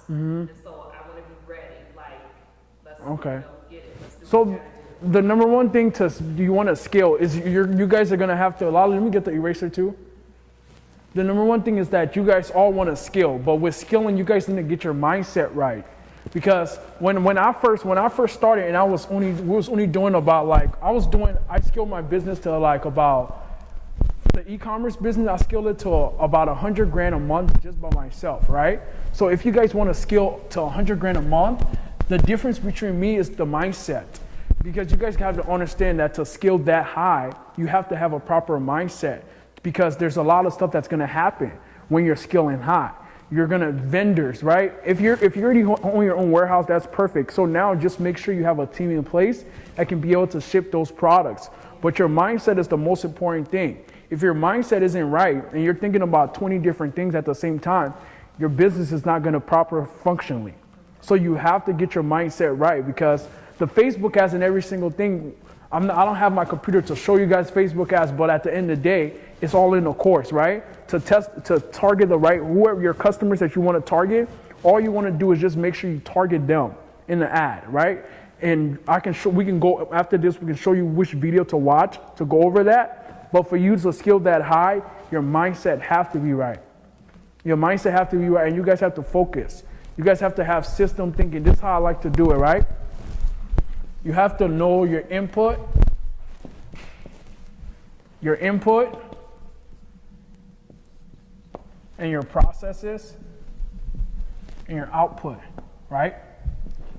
And so I want to be ready. Like, let's Okay. get it. Let's do what we So gotta do. the number one thing you want to scale is you guys are going to have to, let me get the eraser too. The number one thing is that you guys all want to scale, but with scaling, you guys need to get your mindset right. Because when I first started, and we was only doing about like, I scaled my business to like about, the e-commerce business, I scaled it to about 100 grand a month just by myself, right? So if you guys want to scale to 100 grand a month, the difference between me is the mindset. Because you guys have to understand that to scale that high, you have to have a proper mindset. Because there's a lot of stuff that's going to happen when you're scaling high. You're going to vendors, right? If you already own your own warehouse, that's perfect. So now just make sure you have a team in place that can be able to ship those products. But your mindset is the most important thing. If your mindset isn't right and you're thinking about 20 different things at the same time, your business is not going to proper functionally. So you have to get your mindset right, because the Facebook ads and every single thing, I don't have my computer to show you guys Facebook ads, but at the end of the day, it's all in the course, right? To target the right, whoever your customers that you want to target, all you want to do is just make sure you target them in the ad, right? And we can go after this, we can show you which video to watch to go over that. But for you to scale that high, your mindset has to be right. Your mindset has to be right, and you guys have to focus. You guys have to have system thinking. This is how I like to do it, right? You have to know your input, and your processes, and your output, right?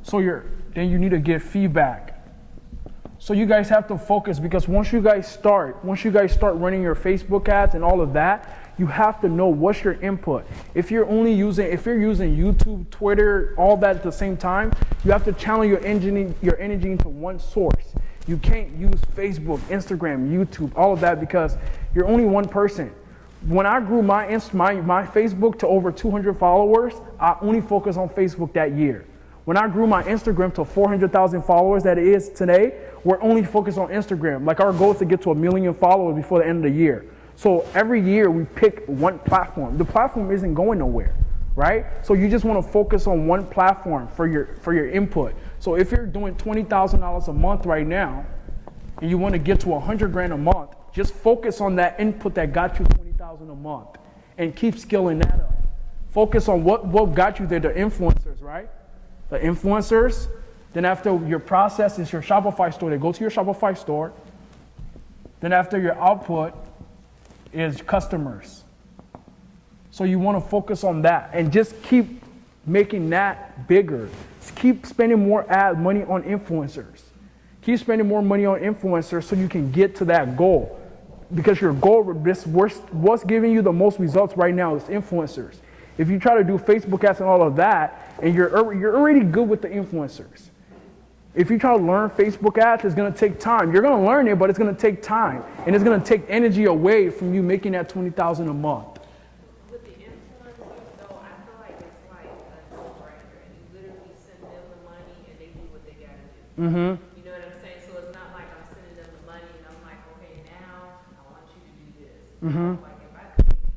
So then you need to get feedback. So you guys have to focus, because once you guys start running your Facebook ads and all of that, you have to know what's your input. If you're using YouTube, Twitter, all that at the same time, you have to channel your energy into one source. You can't use Facebook, Instagram, YouTube, all of that, because you're only one person. When I grew my Facebook to over 200 followers, I only focused on Facebook that year. When I grew my Instagram to 400,000 followers that it is today, we're only focused on Instagram. Like, our goal is to get to 1 million followers before the end of the year. So every year we pick one platform. The platform isn't going nowhere, right? So you just want to focus on one platform for your input. So if you're doing $20,000 a month right now, and you want to get to 100 grand a month, just focus on that input that got you 20,000 a month, and keep scaling that up. Focus on what got you there, the influencers, right? The influencers. Then after your process is your Shopify store, they go to your Shopify store. Then after your output is customers. So you want to focus on that and just keep making that bigger. Just keep spending more ad money on influencers. Keep spending more money on influencers so you can get to that goal. Because your goal, what's giving you the most results right now is influencers. If you try to do Facebook ads and all of that, and you're already good with the influencers. If you try to learn Facebook ads, it's going to take time. You're going to learn it, but it's going to take time. And it's going to take energy away from you making that $20,000 a month. With the influencers, though, I feel like it's like a no-brainer. And you literally send them the money, and they do what they got to do. Mm-hmm. You know what I'm saying? So it's not like I'm sending them the money, and I'm like, okay, now I want you to do this. Mm-hmm. Like, if I pay you,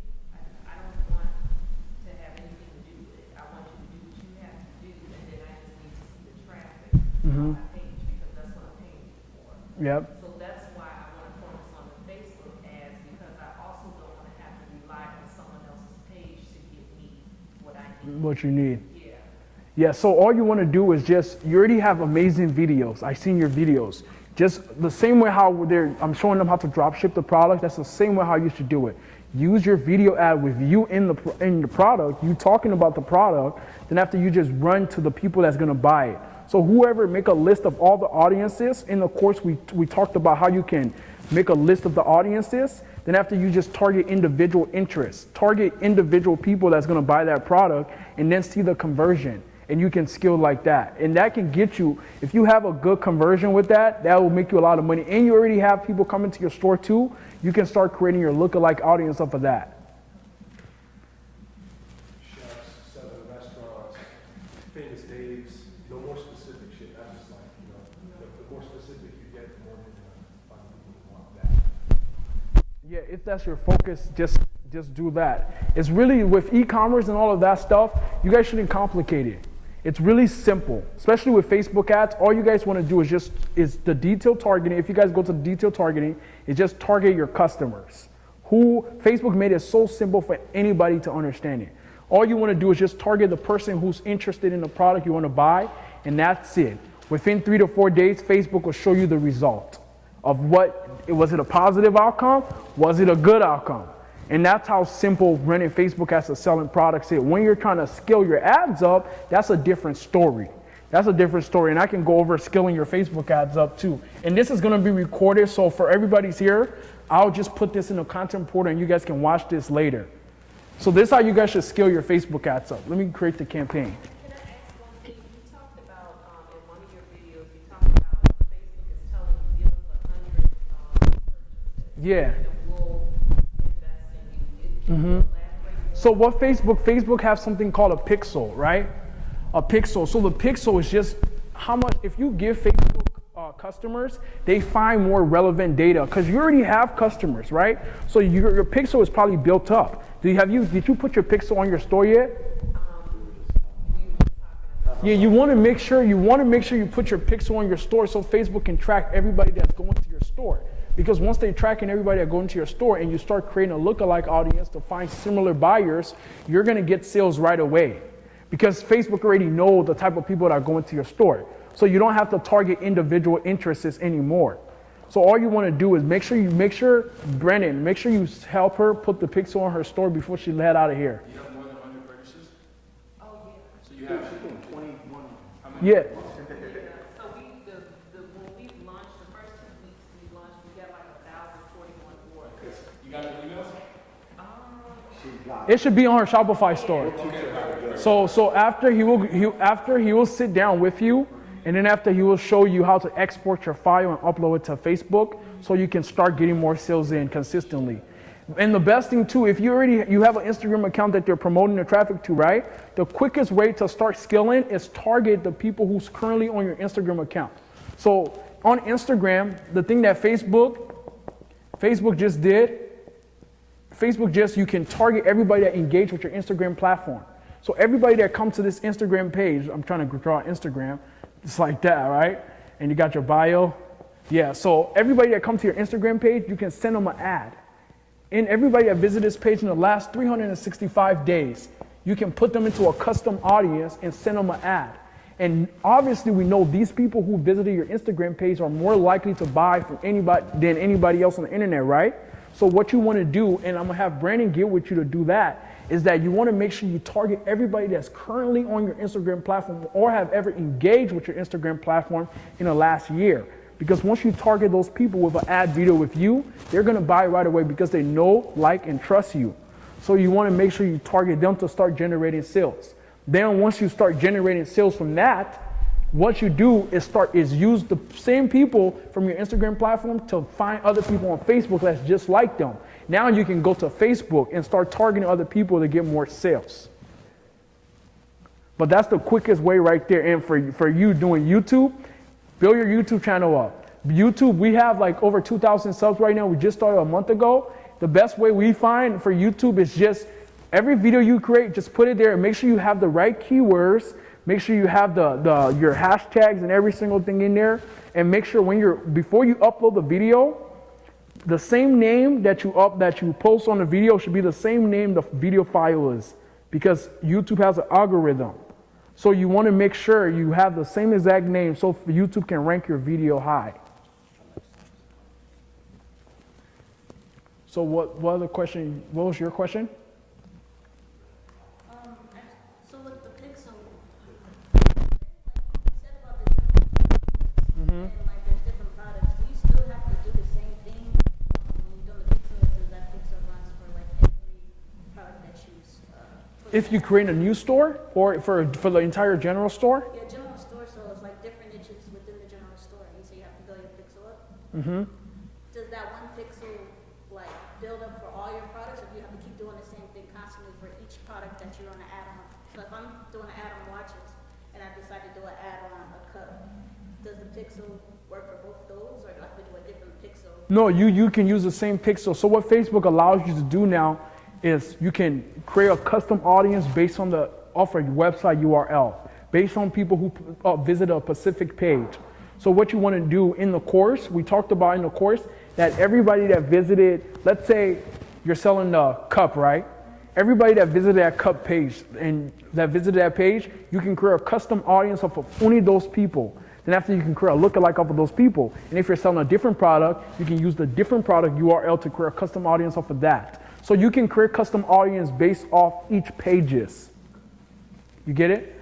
I don't want to have anything to do with it. I want you to do what you have to do, and then I just need to see the traffic on my page, because that's what I'm paying you for. Yep. So that's why I want to focus on the Facebook ads, because I also don't want to have to rely on someone else's page to give me what I need. What you need. Yeah. Yeah, so all you want to do is you already have amazing videos. I've seen your videos. Just the same way how I'm showing them how to drop ship the product, that's the same way how you should do it. Use your video ad with you in the product, you talking about the product, then after you just run to the people that's going to buy it. So whoever, make a list of all the audiences. In the course, we talked about how you can make a list of the audiences. Then after, you just target individual interests. Target individual people that's going to buy that product, and then see the conversion. And you can scale like that. And that can get you, if you have a good conversion with that, that will make you a lot of money. And you already have people coming to your store too. You can start creating your lookalike audience off of that. Chefs, 7 restaurants, famous Dave's, no more specific shit. That's just like, the more specific you get, the more you're going to find people who want that. Yeah, if that's your focus, just just do that. It's really, with e-commerce and all of that stuff, you guys shouldn't complicate it. It's really simple, especially with Facebook ads. All you guys want to do is the detailed targeting. If you guys go to the detailed targeting, it's just target your customers. Facebook made it so simple for anybody to understand it. All you want to do is just target the person who's interested in the product you want to buy, and that's it. Within 3 to 4 days, Facebook will show you the result of was it a positive outcome? Was it a good outcome? And that's how simple running Facebook ads to selling products is. When you're trying to scale your ads up, that's a different story. That's a different story. And I can go over scaling your Facebook ads up too. And this is going to be recorded. So for everybody's here, I'll just put this in the content portal and you guys can watch this later. So this is how you guys should scale your Facebook ads up. Let me create the campaign. Can I ask one thing? You talked about, in one of your videos, you talked about Facebook is telling you, give us 100 purchases. Yeah. And we'll invest in you. Can you elaborate more? So what Facebook has something called a pixel, right? A pixel. So the pixel is just how much, if you give Facebook customers, they find more relevant data because you already have customers, right? So your pixel is probably built up. Did you put your pixel on your store yet? Yeah, you want to make sure you put your pixel on your store so Facebook can track everybody that's going to your store. Because once they're tracking everybody that go into your store and you start creating a lookalike audience to find similar buyers, you're going to get sales right away. Because Facebook already knows the type of people that are going to your store. So you don't have to target individual interests anymore. So all you want to do is make sure Brennan, make sure you help her put the pixel on her store before she head out of here. You have more than 100 purchases? Oh, yeah. So you have 21. how many? Yeah. Yeah, so when we launched the first 2 weeks, we got like 1,041 orders. You got the emails? It should be on her Shopify store. So after he will sit down with you, and then after he will show you how to export your file and upload it to Facebook so you can start getting more sales in consistently. And the best thing too, if you have an Instagram account that you're promoting the traffic to, right? The quickest way to start scaling is target the people who's currently on your Instagram account. So on Instagram, the thing that Facebook just did, you can target everybody that engaged with your Instagram platform. So everybody that comes to this Instagram page, I'm trying to draw Instagram, it's like that, right? And you got your bio. Yeah, so everybody that comes to your Instagram page, you can send them an ad. And everybody that visited this page in the last 365 days, you can put them into a custom audience and send them an ad. And obviously we know these people who visited your Instagram page are more likely to buy from anybody than anybody else on the internet, right? So what you want to do, and I'm going to have Brandon get with you to do that, is that you want to make sure you target everybody that's currently on your Instagram platform or have ever engaged with your Instagram platform in the last year. Because once you target those people with an ad video with you, they're going to buy right away because they know, like, and trust you. So you want to make sure you target them to start generating sales. Then once you start generating sales from that, what you do is use the same people from your Instagram platform to find other people on Facebook that's just like them. Now you can go to Facebook and start targeting other people to get more sales. But that's the quickest way right there. And for you doing YouTube, build your YouTube channel up. YouTube, we have like over 2,000 subs right now. We just started a month ago. The best way we find for YouTube is just every video you create, just put it there and make sure you have the right keywords. Make sure you have your hashtags and every single thing in there. And make sure before you upload the video, the same name that you post on the video should be the same name the video file is, because YouTube has an algorithm. So you want to make sure you have the same exact name so YouTube can rank your video high. So what was your question? So with the pixel, like you said about the different and like there's different products, do you still have to do the same thing when you're doing the pixel, or does that pixel runs for like every product that you If you create a new store or for the entire general store? Yeah, general store, so it's like different niches within the general store, and so you have to build your pixel up. Mm-hmm. Does that one pixel like build up for all your products, or do you have to keep doing the same thing constantly for each product that you're gonna add on? So if I'm doing an ad on watches and I decide to do an ad on a cup, does the pixel work for both those, or do I have to do a different pixel? No, you can use the same pixel. So what Facebook allows you to do now is you can create a custom audience based on off a website URL, based on people who visit a specific page. So what you want to do in the course, we talked about in the course, that everybody that visited, let's say you're selling the cup, right? Everybody that visited that cup page and that visited that page, you can create a custom audience of only those people. Then after you can create a lookalike off of those people. And if you're selling a different product, you can use the different product URL to create a custom audience off of that. So you can create custom audience based off each pages. You get it?